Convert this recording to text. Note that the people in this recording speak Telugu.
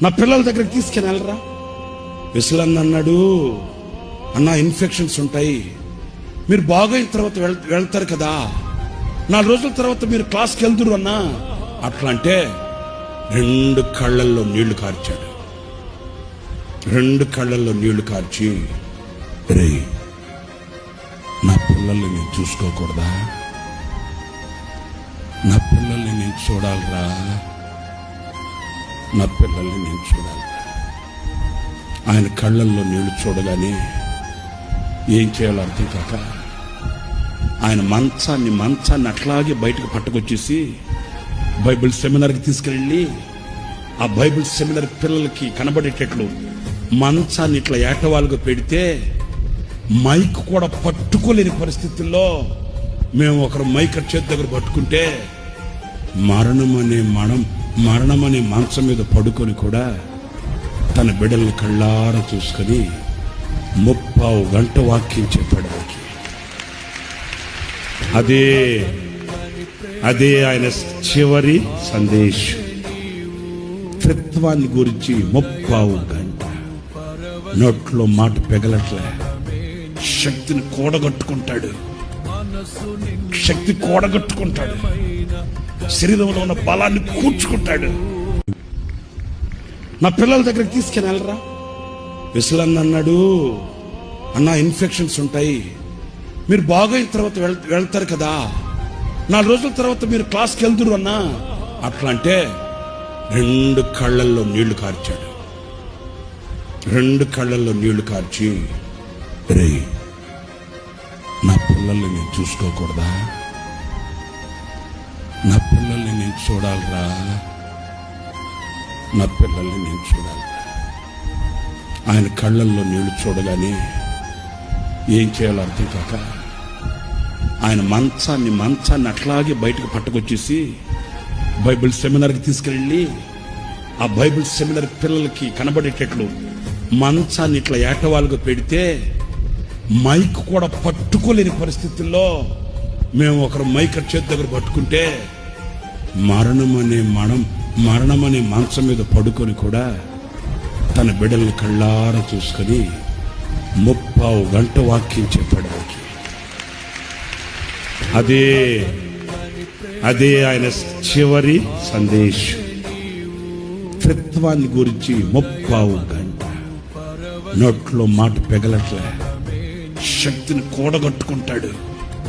నా పిల్లల దగ్గరికి తీసుకుని వెళ్ళరా. విసలన్న అన్నాడు, అన్న ఇన్ఫెక్షన్స్ ఉంటాయి, మీరు బాగైన తర్వాత వెళ్తారు కదా, 4 రోజుల తర్వాత మీరు క్లాస్కి వెళ్తురు అన్నా. అట్లా అంటే 2 కళ్ళల్లో నీళ్లు కార్చాడు. 2 కళ్ళల్లో నీళ్లు కార్చి, రే నా పిల్లల్ని నేను చూసుకోకూడదా, నా పిల్లల్ని నేను చూడాలరా, నా పిల్లల్ని నేను చూడాలి. ఆయన కళ్ళల్లో నీళ్లు చూడగానే ఏం చేయాలో అర్థం కాక ఆయన మంచాన్ని అట్లాగే బయటకు పట్టుకొచ్చేసి బైబిల్ సెమినార్కి తీసుకెళ్ళి ఆ బైబిల్ సెమినార్ పిల్లలకి కనబడేటట్లు మంచాన్ని ఇట్లా ఏటవాలుగా పెడితే మైక్ కూడా పట్టుకోలేని పరిస్థితుల్లో మేము ఒకరు మైక్ చేతి దగ్గర పట్టుకుంటే మరణమనే మంచం మీద పడుకొని కూడా తన బిడ్డల్ని కళ్ళారా చూసుకొని 30 గంట వాక్యం చెప్పాడు. అదే ఆయన చివరి సందేశం. త్రిత్వాన్ని గురించి 30 గంట నోట్లో మాట పెగలట్లే. శక్తి కూడగట్టుకుంటాడు, శరీరంలో ఉన్న బలాన్ని కూర్చుకుంటాడు. నా పిల్లల దగ్గరికి తీసుకుని వెళ్ళరా. విసలన్న అన్నాడు, అన్న ఇన్ఫెక్షన్స్ ఉంటాయి, మీరు బాగైన తర్వాత వెళ్తారు కదా, 4 రోజుల తర్వాత మీరు క్లాస్కి వెళ్తురు అన్నా. అట్లా అంటే 2 కళ్ళల్లో నీళ్లు కార్చాడు. 2 కళ్ళల్లో నీళ్లు కార్చి, రే నా పిల్లల్ని నేను చూసుకోకూడదా, నా పిల్లల్ని నేను చూడాలరా, నా పిల్లల్ని నేను చూడాలి. ఆయన కళ్ళల్లో నీళ్లు చూడగానే ఏం చేయాలో అర్థం కాక ఆయన మంచాన్ని అట్లాగే బయటకు పట్టుకొచ్చేసి బైబిల్ సెమినార్కి తీసుకెళ్ళి ఆ బైబిల్ సెమినార్ పిల్లలకి కనబడేటట్లు మంచాన్ని ఇట్లా ఏటవాలుగా పెడితే మైక్ కూడా పట్టుకోలేని పరిస్థితుల్లో మేము ఒకరు మైక్ చేతి దగ్గర పట్టుకుంటే మరణమనే మంచం మీద పడుకొని కూడా తన బిడ్డల్ని కళ్ళారా చూసుకొని 30 గంట వాక్యం చెప్పాడు. అదే ఆయన చివరి సందేశం. త్రిత్వాన్ని గురించి 30 గంట నోట్లో మాట పెగలట్లే. శక్తిని కూడగట్టుకుంటాడు.